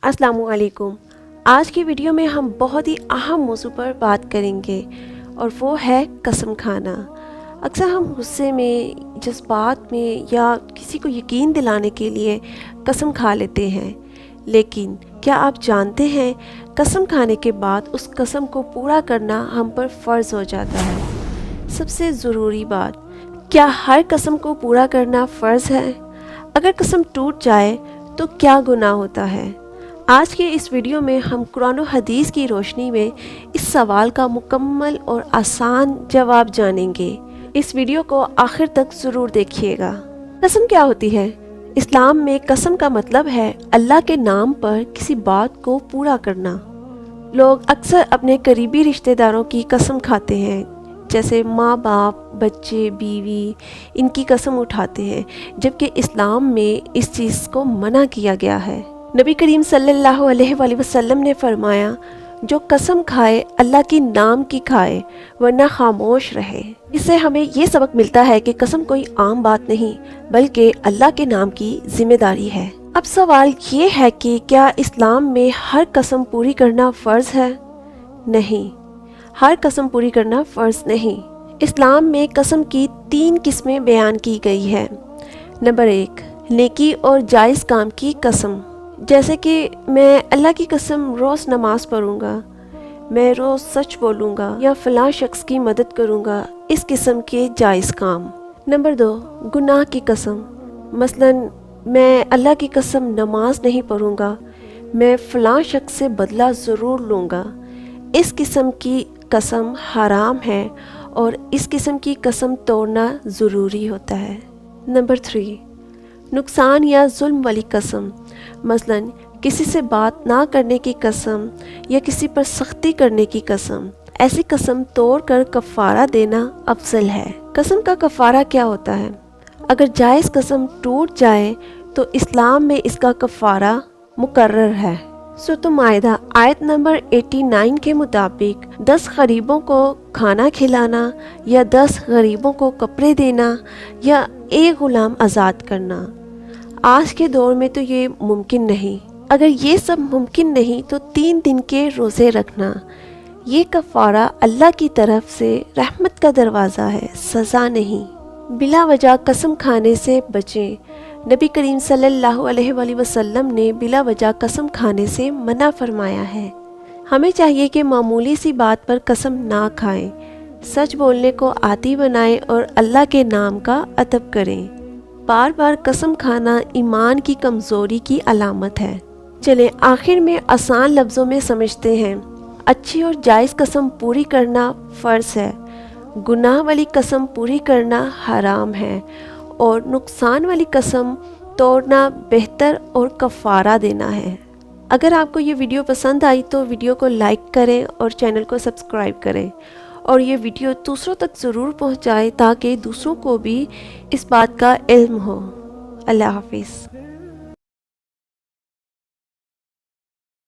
अस्सलामु अलैकुम। आज की वीडियो में हम बहुत ही अहम मौजू पर बात करेंगे और वो है कसम खाना। अक्सर हम गुस्से में, जज्बात में या किसी को यकीन दिलाने के लिए कसम खा लेते हैं, लेकिन क्या आप जानते हैं कसम खाने के बाद उस कसम को पूरा करना हम पर फ़र्ज़ हो जाता है। सबसे ज़रूरी बात, क्या हर कसम को पूरा करना फ़र्ज़ है? अगर कसम टूट जाए तो क्या गुनाह होता है? आज के इस वीडियो में हम कुरान और हदीस की रोशनी में इस सवाल का मुकम्मल और आसान जवाब जानेंगे। इस वीडियो को आखिर तक ज़रूर देखिएगा। कसम क्या होती है? इस्लाम में कसम का मतलब है अल्लाह के नाम पर किसी बात को पूरा करना। लोग अक्सर अपने करीबी रिश्तेदारों की कसम खाते हैं, जैसे माँ बाप, बच्चे, बीवी, इनकी कसम उठाते हैं, जबकि इस्लाम में इस चीज़ को मना किया गया है। नबी करीम सल्लल्लाहु अलैहि वसल्लम ने फरमाया, जो कसम खाए अल्लाह की नाम की खाए वरना खामोश रहे। इससे हमें ये सबक मिलता है कि कसम कोई आम बात नहीं बल्कि अल्लाह के नाम की जिम्मेदारी है। अब सवाल ये है कि क्या इस्लाम में हर कसम पूरी करना फ़र्ज़ है? नहीं, हर कसम पूरी करना फ़र्ज़ नहीं। इस्लाम में कसम की 3 किस्में बयान की गई है। नंबर 1, नेकी और जायज़ काम की कसम, जैसे कि मैं अल्लाह की कसम रोज़ नमाज पढ़ूँगा, मैं रोज़ सच बोलूँगा या फ़लाँ शख्स की मदद करूँगा, इस किस्म के जायज़ काम। नंबर 2, गुनाह की कसम, मसलन मैं अल्लाह की कसम नमाज नहीं पढ़ूँगा, मैं फ़लाँ शख्स से बदला ज़रूर लूँगा, इस किस्म की कसम हराम है और इस किस्म की कसम तोड़ना ज़रूरी होता है। नंबर 3, नुकसान या जुल्म वाली कसम, मसलन किसी से बात ना करने की कसम या किसी पर सख्ती करने की कसम। ऐसी कसम तोड़कर कफ़ारा देना अफजल है। कसम का कफ़ारा क्या होता है? अगर जायज़ कसम टूट जाए तो इस्लाम में इसका कफ़ारा मुकर्रर है। सूरत माइदा आयत नंबर 89 के मुताबिक 10 गरीबों को खाना खिलाना या 10 गरीबों को कपड़े देना या एक ग़ुलाम आज़ाद करना। आज के दौर में तो ये मुमकिन नहीं। अगर ये सब मुमकिन नहीं तो 3 दिन के रोज़े रखना। ये कफ़ारा अल्लाह की तरफ से रहमत का दरवाज़ा है, सज़ा नहीं। बिला वजह कसम खाने से बचें। नबी करीम सल्लल्लाहु अलैहि वसल्लम ने बिला वजह कसम खाने से मना फरमाया है। हमें चाहिए कि मामूली सी बात पर कसम ना खाएं, सच बोलने को आदी बनाएं और अल्लाह के नाम का अदब करें। बार बार कसम खाना ईमान की कमज़ोरी की अलामत है। चलें आखिर में आसान लफ्ज़ों में समझते हैं। अच्छी और जायज़ कसम पूरी करना फ़र्ज़ है, गुनाह वाली कसम पूरी करना हराम है और नुकसान वाली कसम तोड़ना बेहतर और कफ़ारा देना है। अगर आपको ये वीडियो पसंद आई तो वीडियो को लाइक करें और चैनल को सब्सक्राइब करें और ये वीडियो दूसरों तक ज़रूर पहुंचाएं ताकि दूसरों को भी इस बात का इल्म हो। अल्लाह हाफिज़।